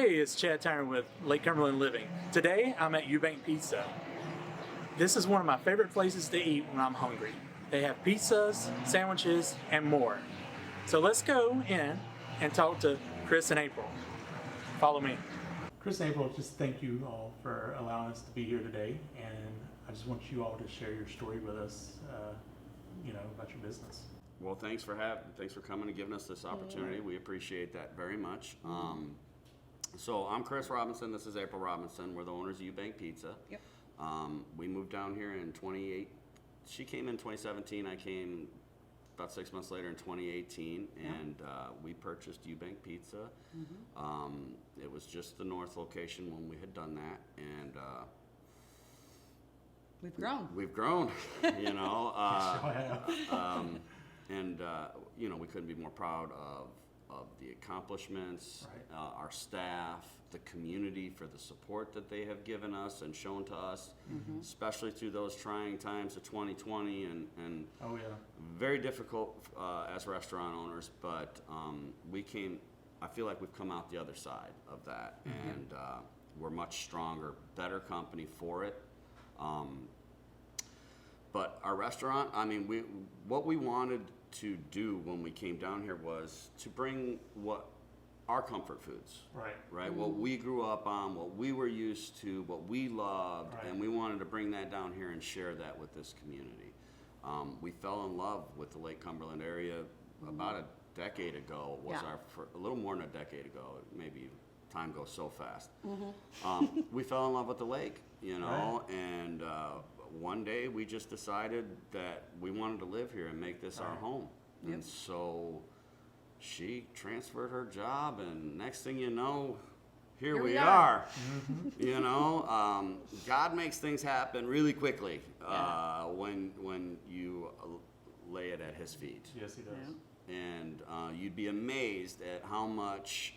Hey, it's Chad Tyner with Lake Cumberland Living. Today, I'm at Eubank Pizza. This is one of my favorite places to eat when I'm hungry. They have pizzas, sandwiches, and more. So let's go in and talk to Chris and April. Follow me. Chris and April, just thank you all for allowing us to be here today, and I just want you all to share your story with us, about your business. Well, thanks for coming and giving us this opportunity. We appreciate that very much. So I'm Chris Robinson. This is April Robinson. We're the owners of Eubank Pizza. Yep. We moved down here in 28. She came in 2017. I came about 6 months later in 2018, and we purchased Eubank Pizza. It was just the north location when we had done that, and we've grown. We've grown, you know. We couldn't be more proud of the accomplishments, right. Our staff, the community for the support that they have given us and shown to us, especially through those trying times of 2020 and Oh yeah. very difficult as restaurant owners, but I feel like we've come out the other side of that, and we're much stronger, better company for it. But our restaurant, what we wanted to do when we came down here was to bring what our comfort foods, right? What we grew up on, what we were used to, what we loved, and we wanted to bring that down here and share that with this community. We fell in love with the Lake Cumberland area about a decade ago. A little more than a decade ago. Maybe time goes so fast. We fell in love with the lake, and one day we just decided that we wanted to live here and make this our home. And so she transferred her job, and next thing you know, here we are. God makes things happen really quickly when you lay it at his feet. Yes, he does. And you'd be amazed at how much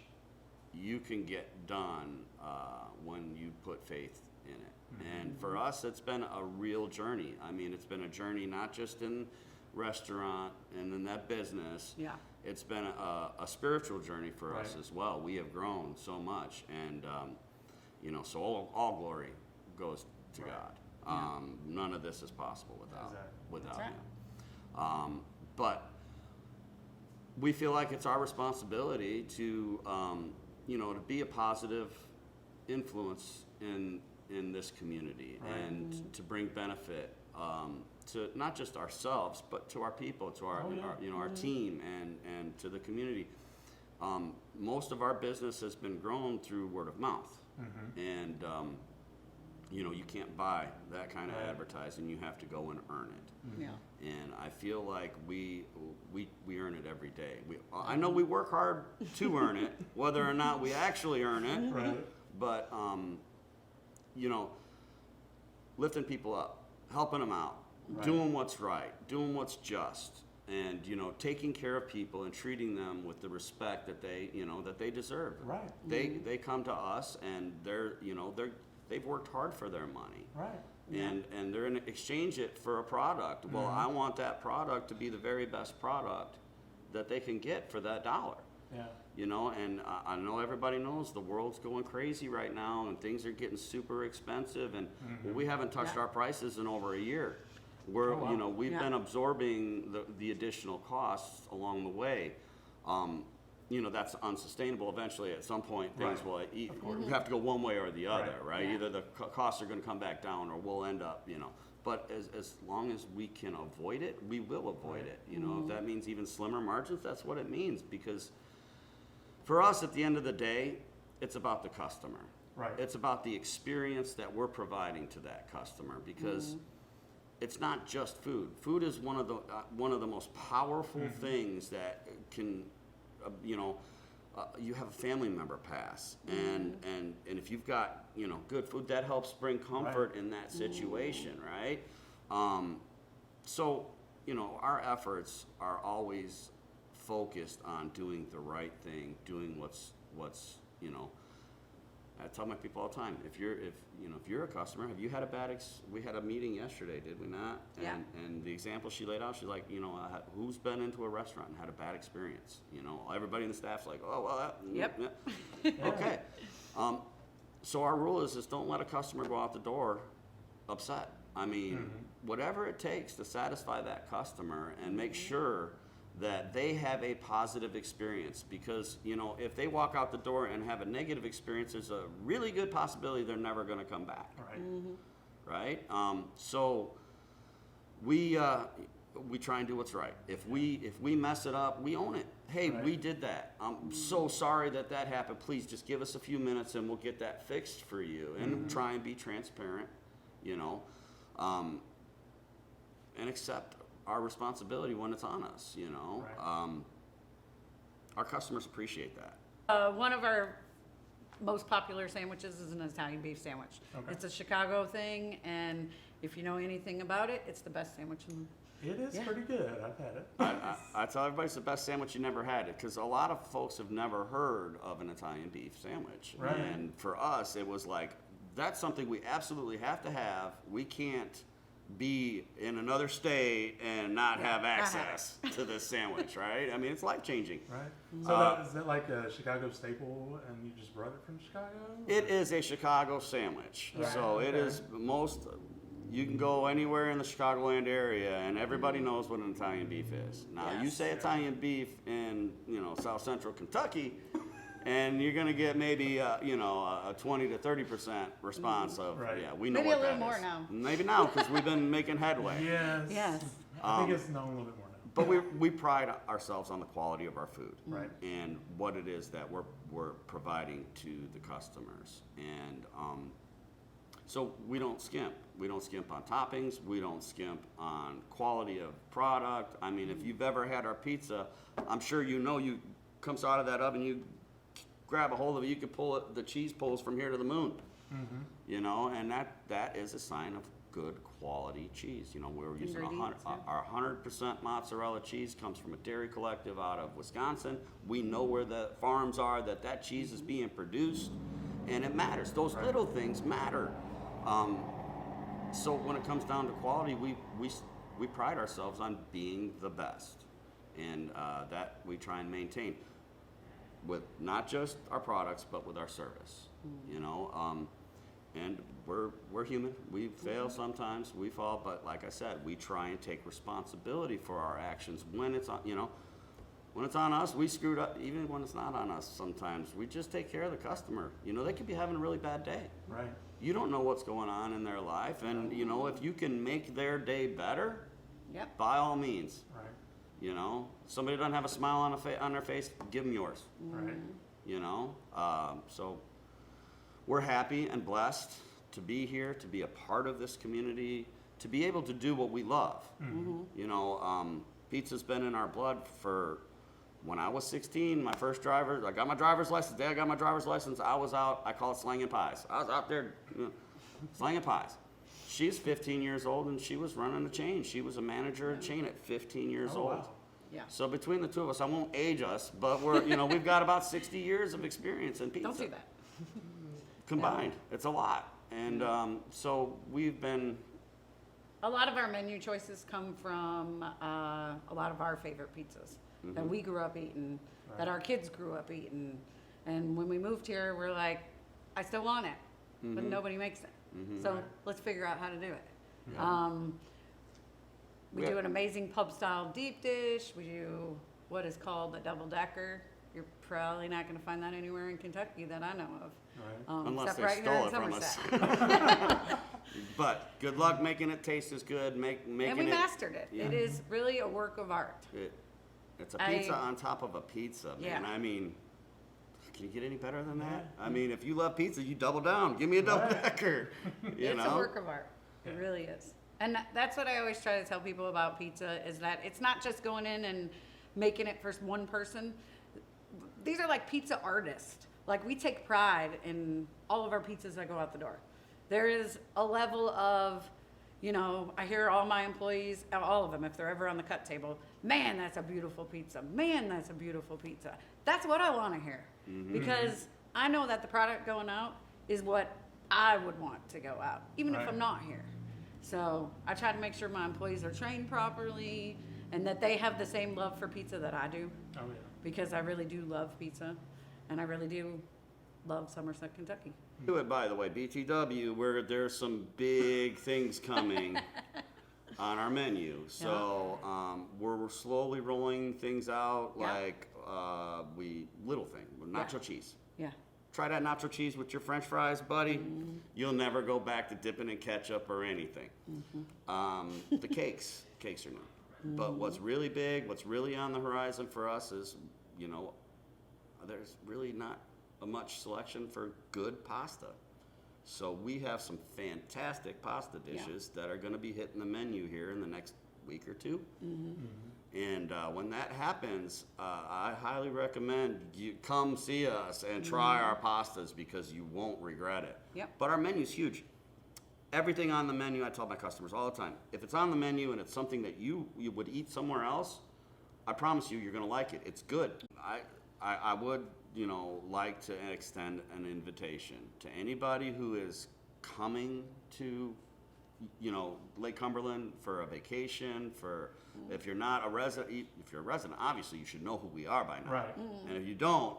you can get done when you put faith in it. And for us, it's been a real journey. It's been a journey not just in restaurant and in that business. Yeah. It's been a spiritual journey for us as well. We have grown so much, and so all glory goes to God. None of this is possible without Him. But we feel like it's our responsibility to to be a positive influence in this community, and to bring benefit to not just ourselves, but to our people, to our team, and to the community. Most of our business has been grown through word of mouth, and you can't buy that kind of advertising. You have to go and earn it. And I feel like we earn it every day. I know we work hard to earn it, whether or not we actually earn it. But lifting people up, helping them out, doing what's right, doing what's just, and taking care of people and treating them with the respect that they deserve. They come to us, and they've worked hard for their money. And they're going to exchange it for a product. Well, I want that product to be the very best product that they can get for that dollar. And I know everybody knows the world's going crazy right now, and things are getting super expensive, and we haven't touched our prices in over a year. We've been absorbing the additional costs along the way. That's unsustainable. Eventually, at some point, things will have to go one way or the other, right? Either the costs are going to come back down, or we'll end up, But as long as we can avoid it, we will avoid it. If that means even slimmer margins, that's what it means. Because for us, at the end of the day, it's about the customer. It's about the experience that we're providing to that customer, because it's not just food. Food is one of the most powerful things that can, you have a family member pass, and if you've got good food, that helps bring comfort in that situation, right? So our efforts are always focused on doing the right thing, doing what's I tell my people all the time, if you're a customer, have you had a bad we had a meeting yesterday, did we not? And the example she laid out, she's like, who's been into a restaurant and had a bad experience? Everybody in the staff's like, oh, well, Yep. Okay. So our rule is don't let a customer go out the door upset. I mean, whatever it takes to satisfy that customer and make sure that they have a positive experience, because if they walk out the door and have a negative experience, there's a really good possibility they're never going to come back. Right. So we try and do what's right. If we mess it up, we own it. Hey, we did that. I'm so sorry that happened. Please just give us a few minutes and we'll get that fixed for you. And try and be transparent, and accept our responsibility when it's on us. Our customers appreciate that. One of our most popular sandwiches is an Italian beef sandwich. Okay. It's a Chicago thing, and if you know anything about it, it's the best sandwich in It is pretty good. I've had it. I tell everybody it's the best sandwich you never had it, because a lot of folks have never heard of an Italian beef sandwich. Right. And for us, it was like, that's something we absolutely have to have. We can't be in another state and not have access to this sandwich, right? I mean, it's life-changing. Right. So is it like a Chicago staple, and you just brought it from Chicago? It is a Chicago sandwich. Right. So it is you can go anywhere in the Chicagoland area and everybody knows what an Italian beef is. Now, you say Italian beef in, South Central Kentucky, and you're going to get maybe, a 20 to 30% response of, we know Maybe what a little that more is. now. Maybe now, because we've been making headway. Yes. I think it's known a little bit more now. But we pride ourselves on the quality of our food. Right. And what it is that we're providing to the customers. And so we don't skimp. We don't skimp on toppings. We don't skimp on quality of product. I mean, if you've ever had our pizza, I'm sure you comes out of that oven, you grab a hold of it, you can pull it, the cheese pulls from here to the moon. And that is a sign of good quality cheese. We're using our 100% mozzarella cheese comes from a dairy collective out of Wisconsin. We know where the farms are that cheese is being produced, and it matters. Those little things matter. So when it comes down to quality, we pride ourselves on being the best, and that we try and maintain with not just our products but with our service. And we're human. We fail sometimes, we fall, but like I said, we try and take responsibility for our actions. When it's on, when it's on us, we screwed up. Even when it's not on us, sometimes we just take care of the customer. They could be having a really bad day. Right. You don't know what's going on in their life, and if you can make their day better, by all means. Right. Somebody doesn't have a smile on their face, give them yours. Right. So we're happy and blessed to be here, to be a part of this community, to be able to do what we love. Pizza's been in our blood for. When I was 16, I got my driver's license. The day I got my driver's license, I was out, I call it slanging pies. I was out there slanging pies. She's 15 years old, and she was running a chain. She was a manager of a chain at 15 years old. Wow. Yeah. So between the two of us, I won't age us, but we've got about 60 years of experience in pizza. Don't do that. Combined. It's a lot. And so we've been... A lot of our menu choices come from a lot of our favorite pizzas that we grew up eating, that our kids grew up eating. And when we moved here, we're like, I still want it, but nobody makes it. So let's figure out how to do it. Yeah. We do an amazing pub-style deep dish. We do what is called a double-decker. You're probably not going to find that anywhere in Kentucky that I know of. Right. Unless except they right here stole in it from us. Somerset. But good luck making it taste as good. Making And we it. mastered it. Yeah. It is really a work of art. It's a pizza on top of a pizza, man. Yeah. I mean, can you get any better than that? I mean, if you love pizza, you double down. Give me a double decker. It's a work of art. It really is. And that's what I always try to tell people about pizza, is that it's not just going in and making it for one person. These are like pizza artists. Like, we take pride in all of our pizzas that go out the door. There is a level of, I hear all my employees, all of them, if they're ever on the cut table, man, that's a beautiful pizza. Man, that's a beautiful pizza. That's what I want to hear. Because I know that the product going out is what I would want to go out, even if I'm not here. So I try to make sure my employees are trained properly and that they have the same love for pizza that I do. Oh, yeah. Because I really do love pizza, and I really do love Somerset, Kentucky. Do it, by the way, BTW, where there's some big things coming on our menu. So we're slowly rolling things out, Yeah. like little thing, nacho cheese. Yeah. Try that nacho cheese with your French fries, buddy. You'll never go back to dipping in ketchup or anything. The cakes are new. But what's really big, what's really on the horizon for us is, there's really not much selection for good pasta. So we have some fantastic pasta dishes that are going to be hitting the menu here in the next week or two. And when that happens, I highly recommend you come see us and try our pastas because you won't regret it. Yep. But our menu's huge. Everything on the menu, I tell my customers all the time, if it's on the menu and it's something that you would eat somewhere else, I promise you're going to like it. It's good. I would, like to extend an invitation to anybody who is coming to, Lake Cumberland for a vacation, if you're not a resident, if you're a resident, obviously you should know who we are by now. Right. And if you don't,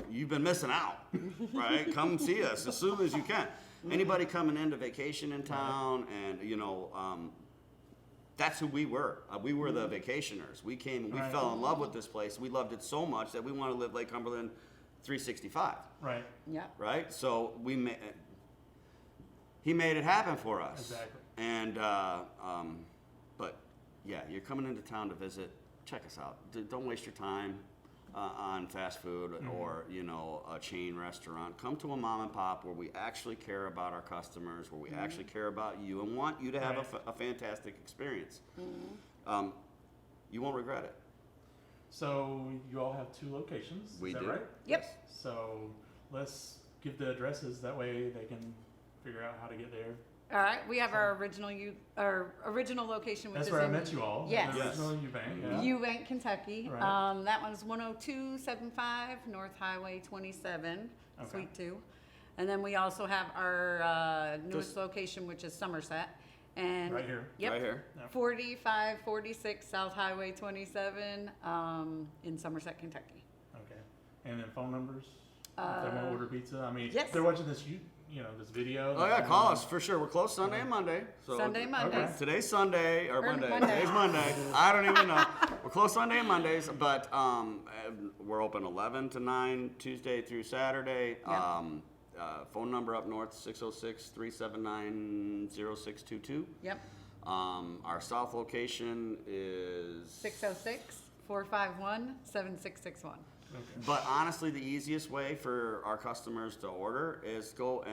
you've been missing out, right? Come see us as soon as you can. Anybody coming into vacation in town, and that's who we were. We were the vacationers. We came and we fell in love with this place. We loved it so much that we want to live Lake Cumberland 365. Right. Yeah. Right? So he made it happen for us. Exactly. And but yeah, you're coming into town to visit. Check us out. Don't waste your time on fast food or a chain restaurant. Come to a mom and pop where we actually care about our customers, where we actually care about you and want you to have a fantastic experience. You won't regret it. So you all have 2 locations. We is that do. right? Yep. So let's give the addresses. That way they can figure out how to get there. All right. We have our original location, which That's is where I in met you all. Yes. The original Eubank. Yeah. Eubank, Kentucky. Right. That one's 10275 North Highway 27, Okay. Suite 2. And then we also have our newest location, which is Somerset. And Right here. Yep. Right here. 4546 South Highway 27 in Somerset, Kentucky. Okay. And then phone numbers. If they want to order pizza. I mean, yes. if they're watching this, this video. Oh yeah, call us for sure. We're closed Sunday and Monday. So Sunday, Mondays. Today's Sunday or Monday. Monday. Today's Monday. I don't even know. We're closed Sunday and Mondays, but we're open 11 to 9 Tuesday through Saturday. Yeah. Phone number up north 606-379-0622. Yep. Our south location is 606-451-7661. Okay. But honestly, the easiest way for our customers to order is go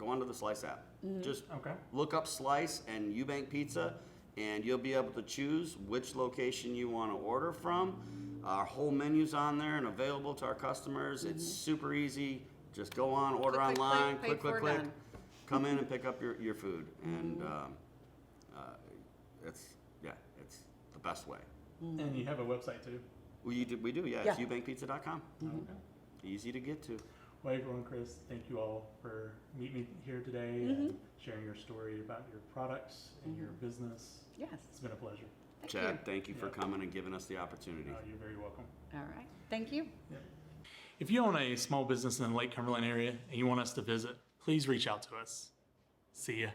onto the Slice app. Just look up Slice and Eubank Pizza, and you'll be able to choose which location you want to order from. Our whole menu's on there and available to our customers. It's super easy. Just go on, order Click, click, online, click, click, pay click, for, done. come in and pick up your food, and it's the best way. And you have a website too. We do, yeah. Yeah. It's eubankpizza.com. Okay. Easy to get to. Well, everyone, Chris, thank you all for meeting me here today and sharing your story about your products and your business. Yes. It's been a pleasure. Thank Chad, you. thank you for coming and giving us the opportunity. You're very welcome. All right. Thank you. If you own a small business in the Lake Cumberland area and you want us to visit, please reach out to us. See ya.